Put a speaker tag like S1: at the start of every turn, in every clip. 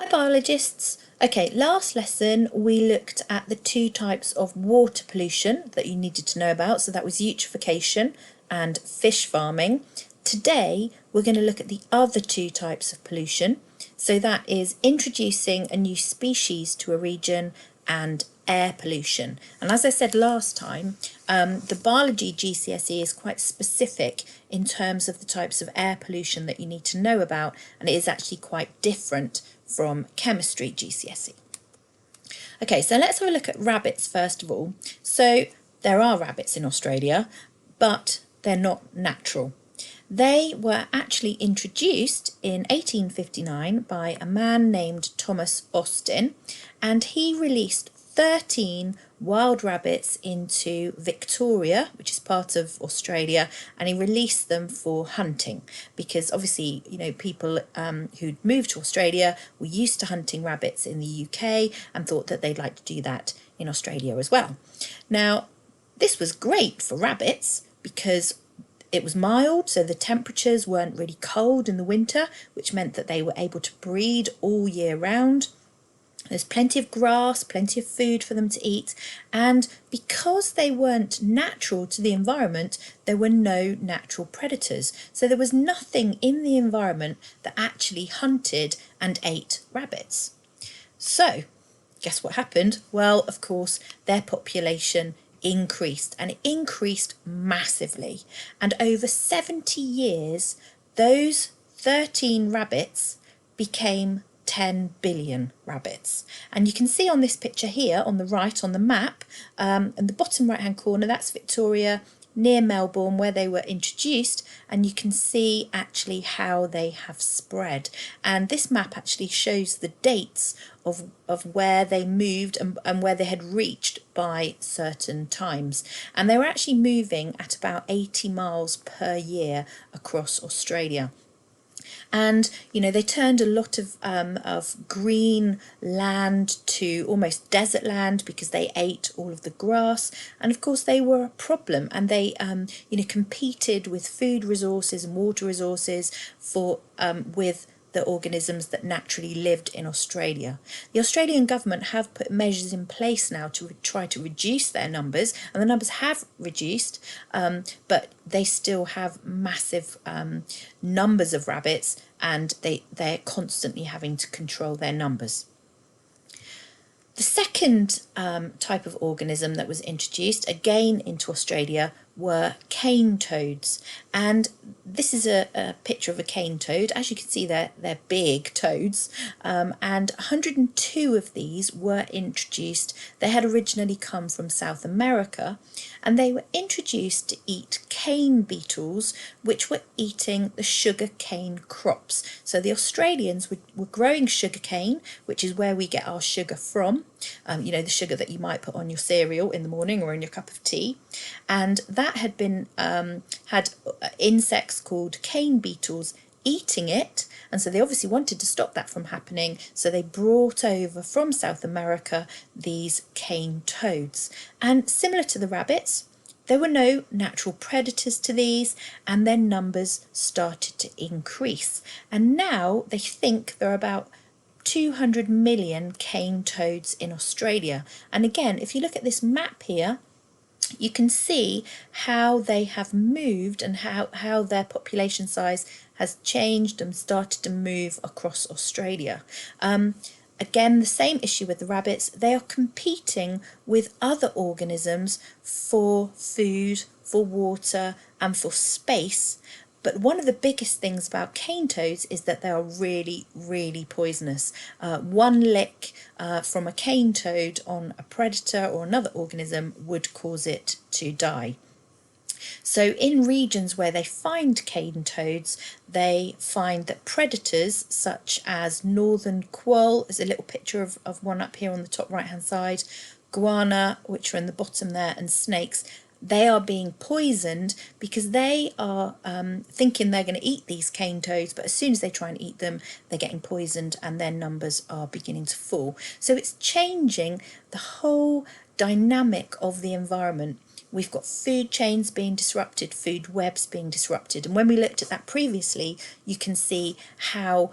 S1: Hi biologists. Okay, last lesson we looked at the two types of water pollution that you needed to know about. So that was eutrophication and fish farming. Today we're going to look at the other two types of pollution. So that is introducing a new species to a region and air pollution. And as I said last time, the biology GCSE is quite specific in terms of the types of air pollution that you need to know about, and it is actually quite different from chemistry GCSE. Okay, so let's have a look at rabbits first of all. So there are rabbits in Australia, but they're not natural. They were actually introduced in 1859 by a man named Thomas Austin, and he released 13 wild rabbits into Victoria, which is part of Australia, and he released them for hunting because obviously, you know, people who'd moved to Australia were used to hunting rabbits in the UK and thought that they'd like to do that in Australia as well. Now, this was great for rabbits because it was mild, so the temperatures weren't really cold in the winter, which meant that they were able to breed all year round. There's plenty of grass, plenty of food for them to eat, and because they weren't natural to the environment, there were no natural predators. So there was nothing in the environment that actually hunted and ate rabbits. So guess what happened? Well, of course, their population increased, and it increased massively. And over 70 years, those 13 rabbits became 10 billion rabbits. And you can see on this picture here on the right on the map, in the bottom right hand corner, that's Victoria near Melbourne where they were introduced, and you can see actually how they have spread. And this map actually shows the dates of where they moved and where they had reached by certain times. And they were actually moving at about 80 miles per year across Australia. And, you know, they turned a lot of green land to almost desert land because they ate all of the grass. And of course, they were a problem, and they, you know, competed with food resources and water resources for with the organisms that naturally lived in Australia. The Australian government have put measures in place now to try to reduce their numbers, and the numbers have reduced, but they still have massive numbers of rabbits, and they're constantly having to control their numbers. The second type of organism that was introduced again into Australia were cane toads, and this is a picture of a cane toad. As you can see, they're big toads, and 102 of these were introduced. They had originally come from South America, and they were introduced to eat cane beetles, which were eating the sugar cane crops. So the Australians were growing sugar cane, which is where we get our sugar from, you know, the sugar that you might put on your cereal in the morning or in your cup of tea, and that had been had insects called cane beetles eating it, and so they obviously wanted to stop that from happening, so they brought over from South America these cane toads. And similar to the rabbits, there were no natural predators to these, and their numbers started to increase, and now they think there are about 200 million cane toads in Australia. And again, if you look at this map here, you can see how they have moved and how their population size has changed and started to move across Australia. Again, the same issue with the rabbits. They are competing with other organisms for food, for water, and for space. But one of the biggest things about cane toads is that they are really, really poisonous. One lick from a cane toad on a predator or another organism would cause it to die. So in regions where they find cane toads, they find that predators such as northern quoll, there's a little picture of one up here on the top right hand side, goanna, which are in the bottom there, and snakes, they are being poisoned because they are thinking they're going to eat these cane toads, but as soon as they try and eat them, they're getting poisoned and their numbers are beginning to fall. So it's changing the whole dynamic of the environment. We've got food chains being disrupted, food webs being disrupted. And when we looked at that previously, you can see how,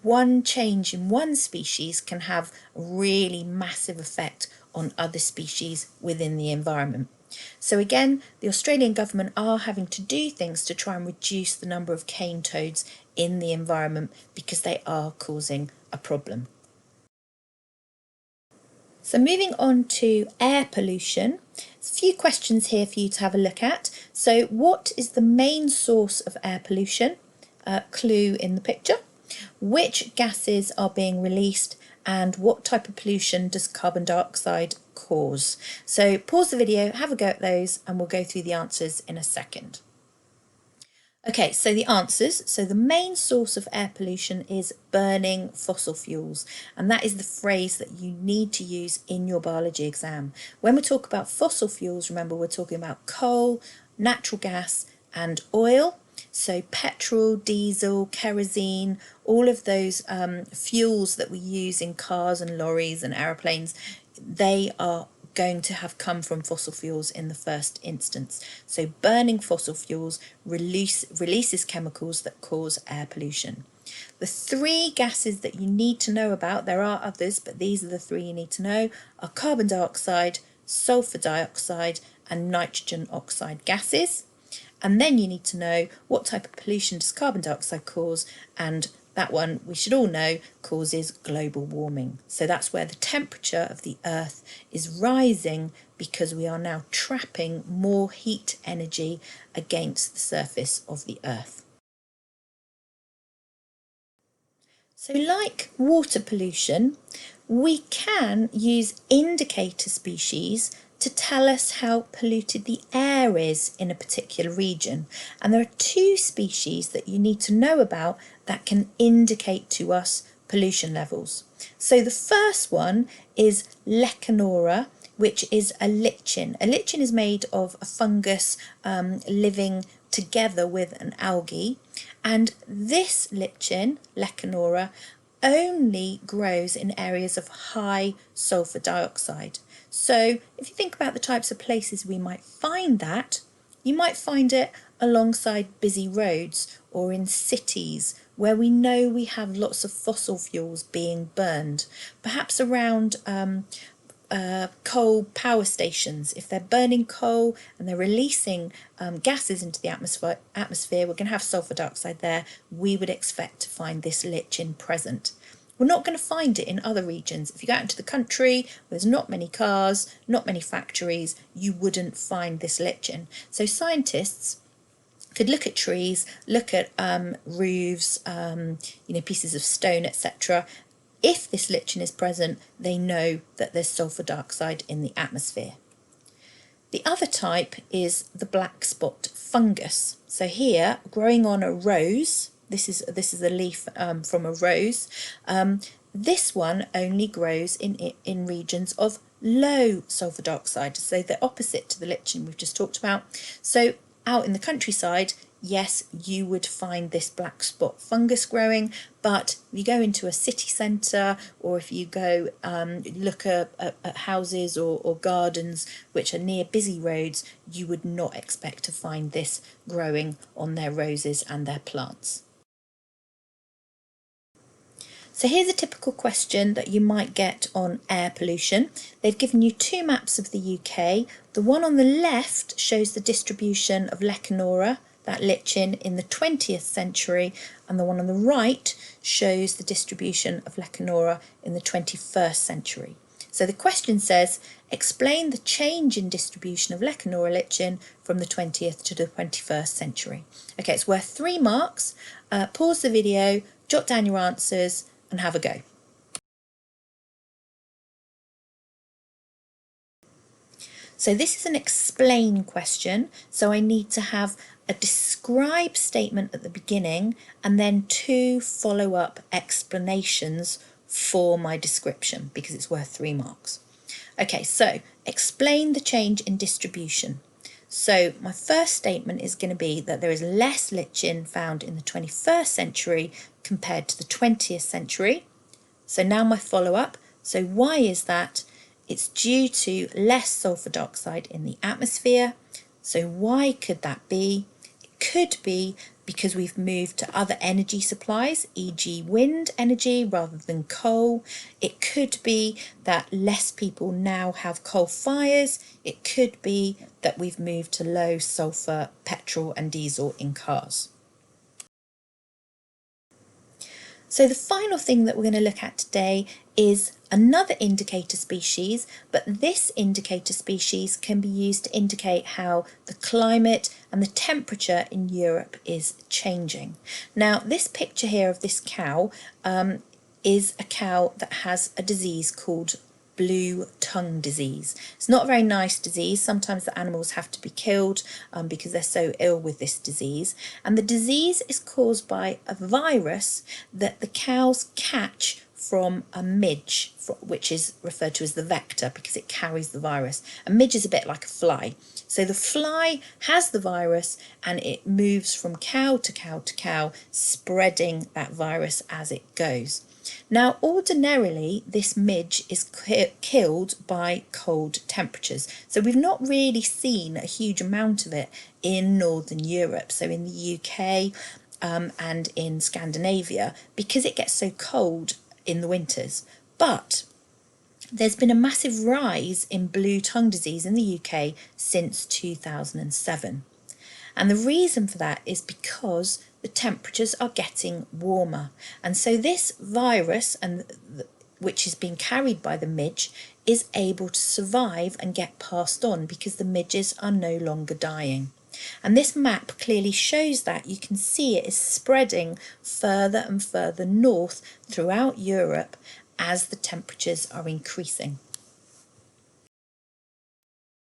S1: one change in one species can have a really massive effect on other species within the environment. So again, the Australian government are having to do things to try and reduce the number of cane toads in the environment because they are causing a problem. So moving on to air pollution, there's a few questions here for you to have a look at. So what is the main source of air pollution? Clue in the picture. Which gases are being released and what type of pollution does carbon dioxide cause? So pause the video, have a go at those, and we'll go through the answers in a second. Okay, so the answers. So the main source of air pollution is burning fossil fuels, and that is the phrase that you need to use in your biology exam. When we talk about fossil fuels, remember we're talking about coal, natural gas and oil. So petrol, diesel, kerosene, all of those fuels that we use in cars and lorries and aeroplanes, they are going to have come from fossil fuels in the first instance. So burning fossil fuels releases chemicals that cause air pollution. The three gases that you need to know about, there are others, but these are the three you need to know, are carbon dioxide, sulfur dioxide and nitrogen oxide gases. And then you need to know what type of pollution does carbon dioxide cause, and that one we should all know causes global warming. So that's where the temperature of the Earth is rising because we are now trapping more heat energy against the surface of the Earth. So like water pollution, we can use indicator species to tell us how polluted the air is in a particular region. And there are two species that you need to know about that can indicate to us pollution levels. So the first one is Lecanora, which is a lichen. A lichen is made of a fungus living together with an algae. And this lichen, Lecanora, only grows in areas of high sulfur dioxide. So if you think about the types of places we might find that, you might find it alongside busy roads or in cities where we know we have lots of fossil fuels being burned, perhaps around coal power stations. If they're burning coal and they're releasing gases into the atmosphere, we're going to have sulfur dioxide there. We would expect to find this lichen present. We're not going to find it in other regions. If you go out into the country, where there's not many cars, not many factories, you wouldn't find this lichen. So scientists could look at trees, look at roofs, pieces of stone, etc. If this lichen is present, they know that there's sulfur dioxide in the atmosphere. The other type is the black spot fungus. So here, growing on a rose, this is a leaf from a rose. This one only grows in regions of low sulfur dioxide, so the opposite to the lichen we've just talked about. So out in the countryside, yes, you would find this black spot fungus growing, but if you go into a city centre or if you go look at houses or gardens which are near busy roads, you would not expect to find this growing on their roses and their plants. So here's a typical question that you might get on air pollution. They've given you two maps of the UK. The one on the left shows the distribution of Lecanora, that lichen, in the 20th century, and the one on the right shows the distribution of Lecanora in the 21st century. So the question says, explain the change in distribution of Lecanora lichen from the 20th to the 21st century. Okay, it's worth 3 marks. Pause the video, jot down your answers, and have a go. So this is an explain question, so I need to have a describe statement at the beginning and then 2 follow-up explanations for my description because it's worth 3 marks. Okay, so explain the change in distribution. So my first statement is going to be that there is less lichen found in the 21st century compared to the 20th century. So now my follow-up. So why is that? It's due to less sulfur dioxide in the atmosphere. So why could that be? It could be because we've moved to other energy supplies, e.g. wind energy rather than coal. It could be that less people now have coal fires. It could be that we've moved to low sulfur petrol and diesel in cars. So the final thing that we're going to look at today is another indicator species, but this indicator species can be used to indicate how the climate and the temperature in Europe is changing. Now, this picture here of this cow is a cow that has a disease called blue tongue disease. It's not a very nice disease. Sometimes the animals have to be killed because they're so ill with this disease. And the disease is caused by a virus that the cows catch from a midge, which is referred to as the vector because it carries the virus. A midge is a bit like a fly. So the fly has the virus and it moves from cow to cow to cow, spreading that virus as it goes. Now, ordinarily, this midge is killed by cold temperatures. So we've not really seen a huge amount of it in Northern Europe, so in the UK and in Scandinavia, because it gets so cold in the winters. But there's been a massive rise in blue tongue disease in the UK since 2007. And the reason for that is because the temperatures are getting warmer. And so this virus, which is being carried by the midge, is able to survive and get passed on because the midges are no longer dying. And this map clearly shows that. You can see it is spreading further and further north throughout Europe as the temperatures are increasing.